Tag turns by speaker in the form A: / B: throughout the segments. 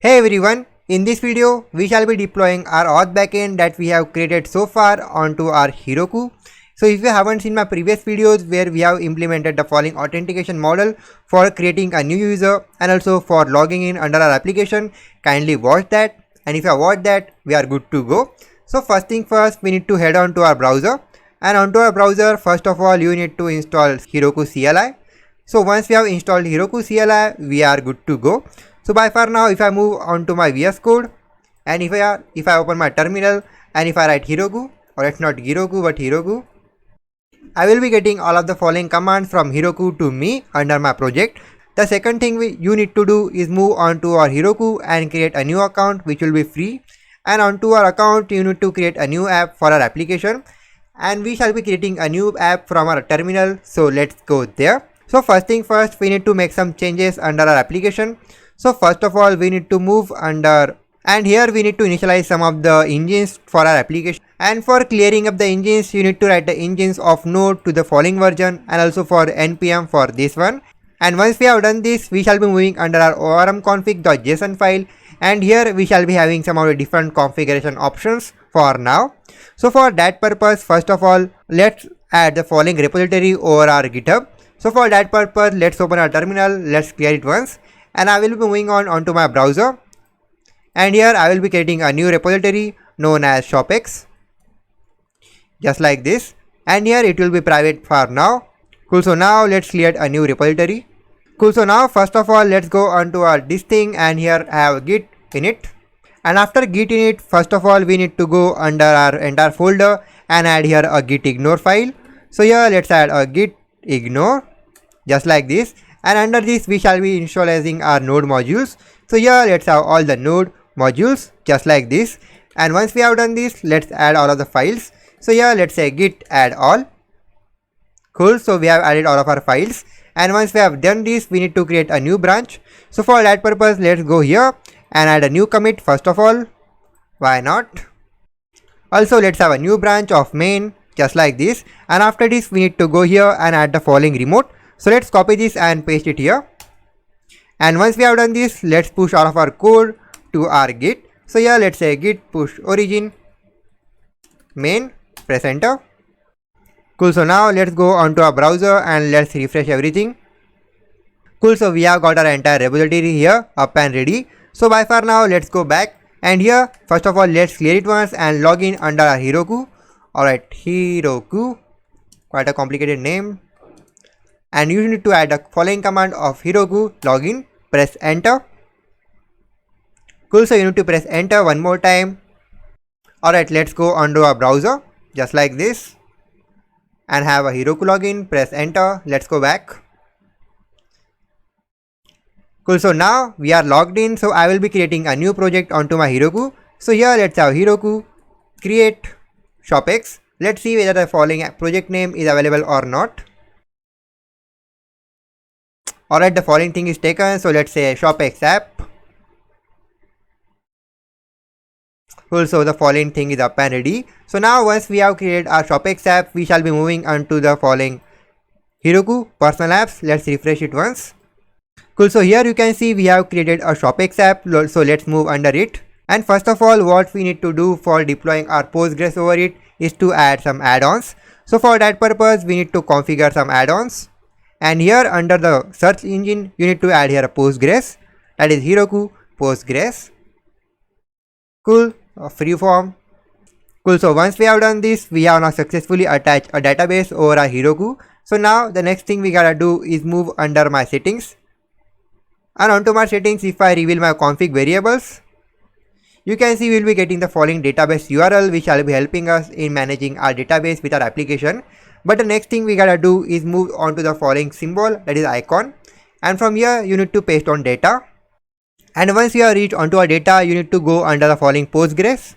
A: Hey everyone, in this video we shall be deploying our auth backend that we have created so far onto our Heroku. So if you haven't seen my previous videos where we have implemented the following authentication model for creating a new user and also for logging in under our application, kindly watch that, and if you have watched that, we are good to go. So first thing first, we need to head on to our browser, and onto our browser first of all you need to install Heroku CLI. So once we have installed Heroku CLI, we are good to go. So by far now, if I move on to my VS Code and if I open my terminal and if I write Heroku, or it's not Heroku but Heroku, I will be getting all of the following commands from Heroku to me under my project. The second thing you need to do is move on to our Heroku and create a new account which will be free, and onto our account you need to create a new app for our application, and we shall be creating a new app from our terminal. So let's go there. So first thing first, we need to make some changes under our application. So first of all we need to move under, and here we need to initialize some of the engines for our application, and for clearing up the engines you need to write the engines of node to the following version and also for npm for this one. And once we have done this, we shall be moving under our ormconfig.json file, and here we shall be having some of the different configuration options for now. So for that purpose, first of all let's add the following repository over our GitHub. So for that purpose, let's open our terminal, let's clear it once, and I will be moving on onto my browser, and here I will be creating a new repository known as shopx, just like this, and here it will be private for now. Cool. So now let's create a new repository. Cool. So now first of all let's go onto our this thing, and here I have git init, and after git init, first of all we need to go under our entire folder and add here a git ignore file. So here let's add a git ignore, just like this, and under this we shall be initializing our node modules. So here let's have all the node modules just like this, and once we have done this, let's add all of the files. So here let's say git add all. Cool. So we have added all of our files, and once we have done this, we need to create a new branch. So for that purpose, let's go here and add a new commit first of all. Why not? Also let's have a new branch of main, just like this, and after this we need to go here and add the following remote. So let's copy this and paste it here, and once we have done this, let's push all of our code to our git. So here let's say git push origin main, press enter. Cool. So now let's go onto our browser and let's refresh everything. Cool. So we have got our entire repository here up and ready. So by far now let's go back, and here first of all let's clear it once and log in under our Heroku. Alright, Heroku, quite a complicated name. And you need to add the following command of Heroku login, press enter. Cool. So you need to press enter one more time. Alright, let's go onto our browser just like this and have a Heroku login, press enter. Let's go back. Cool. So now we are logged in, so I will be creating a new project onto my Heroku. So here let's have Heroku create shopx. Let's see whether the following project name is available or not. Alright, the following thing is taken, so let's say shopx app. Cool. So the following thing is up and ready. So now once we have created our shopx app, we shall be moving on to the following Heroku personal apps. Let's refresh it once. Cool. So here you can see we have created a shopx app, so let's move under it. And first of all, what we need to do for deploying our Postgres over it is to add some add-ons. So for that purpose, we need to configure some add-ons. And here under the search engine, you need to add here a Postgres, that is Heroku Postgres. Cool. Freeform. Cool. So once we have done this, we have now successfully attached a database over our Heroku. So now the next thing we gotta do is move under my settings, and onto my settings, if I reveal my config variables, you can see we'll be getting the following database URL which will be helping us in managing our database with our application. But the next thing we gotta do is move on to the following symbol, that is icon, and from here you need to paste on data, and once you have reached onto our data, you need to go under the following Postgres,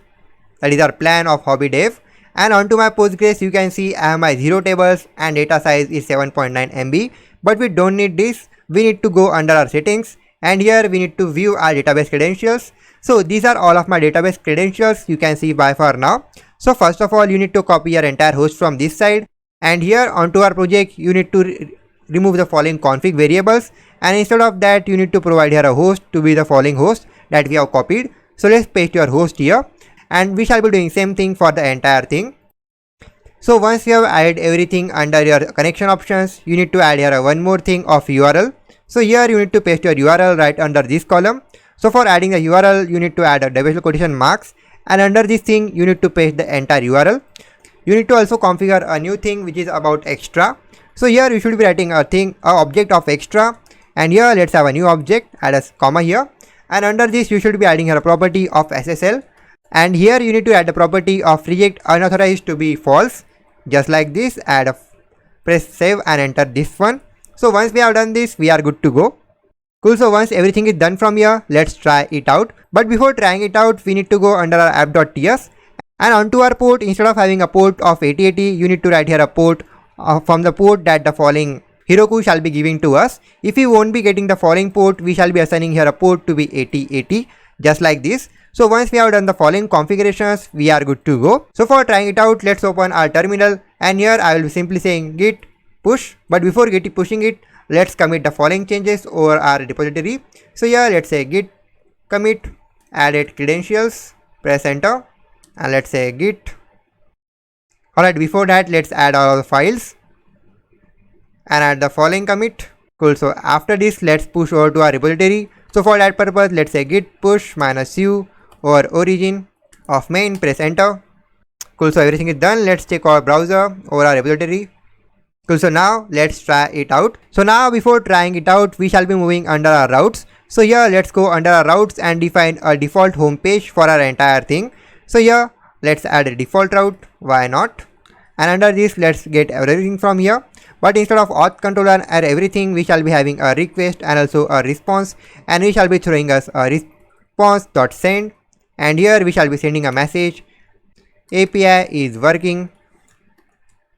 A: that is our plan of hobby dev, and onto my Postgres you can see I have my 0 tables and data size is 7.9 MB, but we don't need this. We need to go under our settings, and here we need to view our database credentials. So these are all of my database credentials you can see by far now. So first of all you need to copy your entire host from this side, and here onto our project you need to remove the following config variables, and instead of that you need to provide here a host to be the following host, that we have copied. So let's paste your host here, and we shall be doing same thing for the entire thing. So once you have added everything under your connection options, you need to add here one more thing of URL. So here you need to paste your URL right under this column. So for adding the URL, you need to add a double quotation marks, and under this thing you need to paste the entire URL. You need to also configure a new thing which is about extra. So here you should be writing a object of extra, and here let's have a new object, add a comma here, and under this you should be adding here a property of SSL, and here you need to add the property of reject unauthorized to be false. Just like this, press save and enter this one. So once we have done this, we are good to go. Cool, so once everything is done from here, let's try it out. But before trying it out, we need to go under our app.ts, and onto our port, instead of having a port of 8080, you need to write here a port from the port that the following Heroku shall be giving to us. If we won't be getting the following port, we shall be assigning here a port to be 8080, just like this. So once we have done the following configurations, we are good to go. So for trying it out, let's open our terminal, and here I will be simply saying git push. But before pushing it, let's commit the following changes over our repository. So here let's say git commit added credentials, press enter, and let's say git. Alright, before that let's add all the files and add the following commit. Cool, so after this let's push over to our repository. So for that purpose, let's say git push -u over origin of main, press enter. Cool, so everything is done. Let's check our browser over our repository. Cool, so now let's try it out. So now before trying it out, we shall be moving under our routes. So here let's go under our routes and define a default home page for our entire thing. So here let's add a default route, why not? And under this let's get everything from here. But instead of auth controller and everything, we shall be having a request and also a response, and we shall be throwing us a response.send, and here we shall be sending a message, API is working,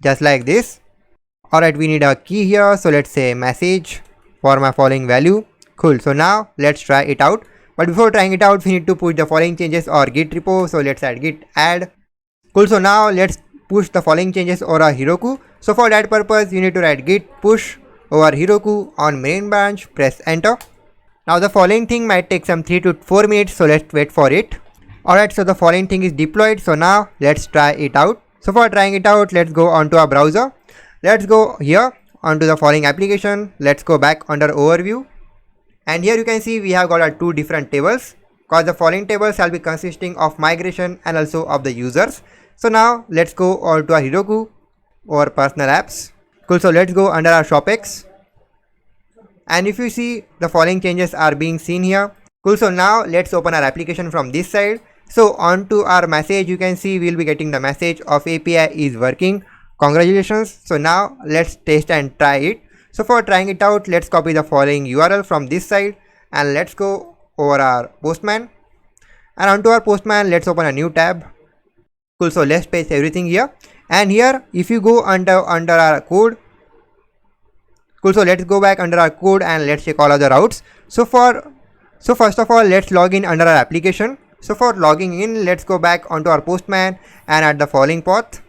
A: just like this. Alright, we need a key here, so let's say message for my following value. Cool, so now let's try it out. But before trying it out, we need to push the following changes or git repo, so let's add git add. Cool, so now let's push the following changes over our Heroku. So for that purpose, you need to write git push over Heroku on main branch, press enter. Now the following thing might take some 3 to 4 minutes, so let's wait for it. Alright, so the following thing is deployed, so now let's try it out. So for trying it out, let's go onto our browser. Let's go here onto the following application. Let's go back under overview, and here you can see we have got our two different tables, because the following tables shall be consisting of migration and also of the users. So now let's go on to our Heroku or personal apps. Cool, so let's go under our ShopX, and if you see, the following changes are being seen here. Cool, so now let's open our application from this side. So onto our message, you can see we'll be getting the message of API is working, congratulations. So now let's test and try it. So for trying it out, let's copy the following URL from this side, and let's go over our Postman, and onto our Postman let's open a new tab. Cool, so let's paste everything here, and here if you go under our code. Cool, so let's go back under our code and let's check all of the routes. So first of all, let's log in under our application. So for logging in, let's go back onto our Postman and add the following path.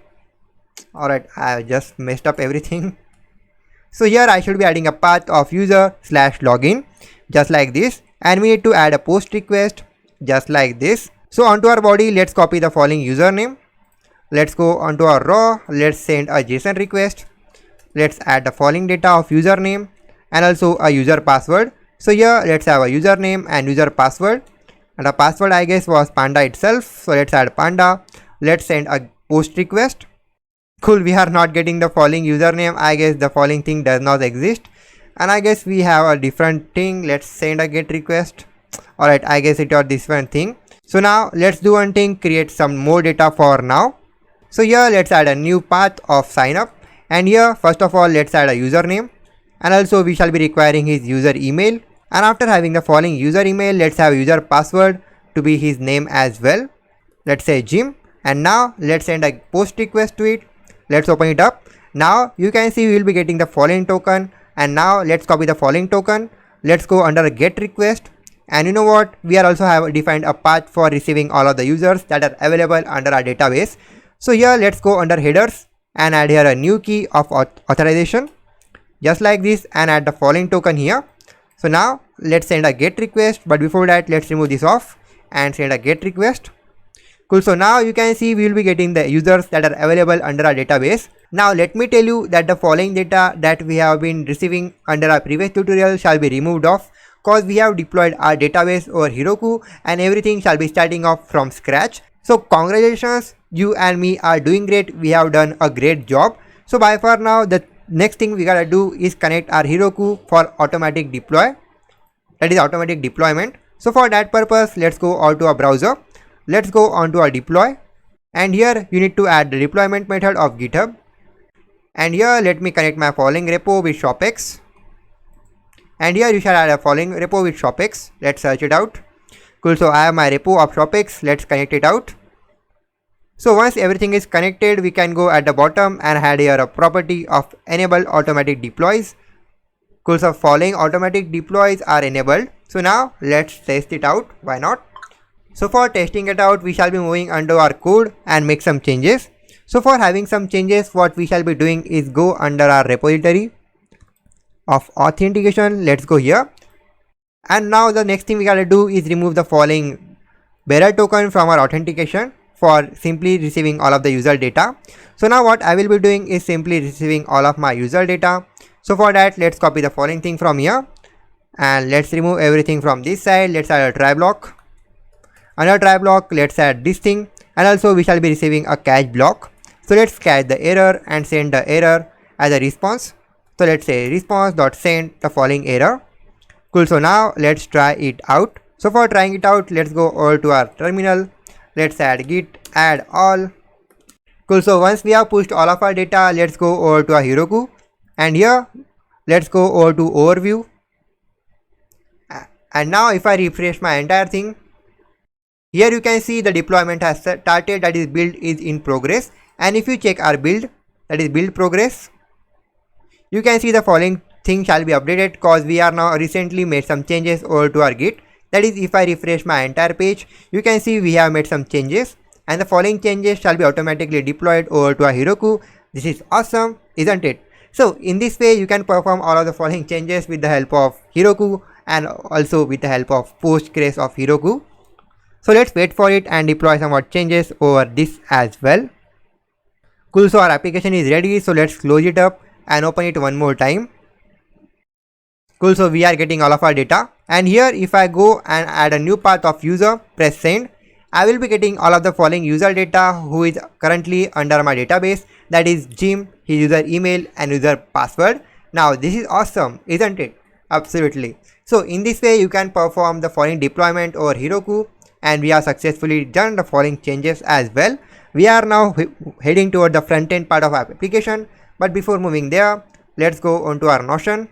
A: Alright, I just messed up everything. So here I should be adding a path of user/login, just like this, and we need to add a post request, just like this. So onto our body, let's copy the following username. Let's go onto our raw, let's send a JSON request. Let's add the following data of username and also a user password. So here let's have a username and user password, and the password I guess was panda itself, so let's add panda. Let's send a post request. Cool, we are not getting the following username. I guess the following thing does not exist, and I guess we have a different thing. Let's send a get request. Alright, I guess it was this one thing. So now let's do one thing, create some more data for now. So here let's add a new path of sign up, and here first of all let's add a username, and also we shall be requiring his user email, and after having the following user email, let's have user password to be his name as well. Let's say Jim, and now let's send a post request to it. Let's open it up. Now you can see we will be getting the following token, and now let's copy the following token. Let's go under a get request, and you know what, we are also have defined a path for receiving all of the users that are available under our database. So here let's go under headers and add here a new key of authorization, just like this, and add the following token here. So now let's send a GET request, but before that let's remove this off and send a GET request. Cool. So now you can see we will be getting the users that are available under our database. Now let me tell you that the following data that we have been receiving under our previous tutorial shall be removed off, cause we have deployed our database over Heroku and everything shall be starting off from scratch. So congratulations, you and me are doing great. We have done a great job. So by far now the next thing we gotta do is connect our Heroku for automatic deploy, that is automatic deployment. So for that purpose, let's go out to our browser. Let's go on to our deploy, and here you need to add the deployment method of GitHub. And here let me connect my following repo with ShopX. And here you shall add a following repo with ShopX. Let's search it out. Cool. So I have my repo of ShopX. Let's connect it out. So once everything is connected, we can go at the bottom and add here a property of enable automatic deploys. Cool. So following automatic deploys are enabled. So now let's test it out. Why not? So for testing it out, we shall be moving under our code and make some changes. So for having some changes, what we shall be doing is go under our repository of authentication. Let's go here. And now the next thing we gotta do is remove the following bearer token from our authentication for simply receiving all of the user data. So now what I will be doing is simply receiving all of my user data. So for that, let's copy the following thing from here and let's remove everything from this side. Let's add a try block. Under try block, let's add this thing, and also we shall be receiving a catch block. So let's catch the error and send the error as a response. So let's say response.send the following error. Cool. So now let's try it out. So for trying it out, let's go over to our terminal. Let's add git add all. Cool. So once we have pushed all of our data, let's go over to our Heroku, and here let's go over to overview. And now if I refresh my entire thing, here you can see the deployment has started, that is build is in progress. And if you check our build, that is build progress, you can see the following thing shall be updated because we are now recently made some changes over to our Git. That is, if I refresh my entire page, you can see we have made some changes and the following changes shall be automatically deployed over to our Heroku. This is awesome, isn't it? So in this way, you can perform all of the following changes with the help of Heroku and also with the help of Postgres of Heroku. So let's wait for it and deploy some more changes over this as well. Cool. So our application is ready. So let's close it up and open it one more time. Cool. So we are getting all of our data, and here if I go and add a new path of user, press send, I will be getting all of the following user data who is currently under my database, that is Jim, his user email and user password. Now this is awesome, isn't it? Absolutely. So in this way you can perform the following deployment over Heroku, and we have successfully done the following changes as well. We are now heading toward the front end part of our application, but before moving there, let's go onto our Notion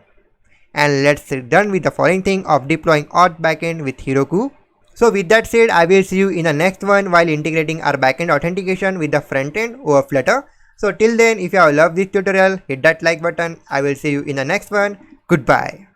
A: and let's done with the following thing of deploying Auth backend with Heroku. So with that said, I will see you in the next one while integrating our backend authentication with the front end over Flutter. So till then, if you have loved this tutorial, hit that like button. I will see you in the next one. Goodbye.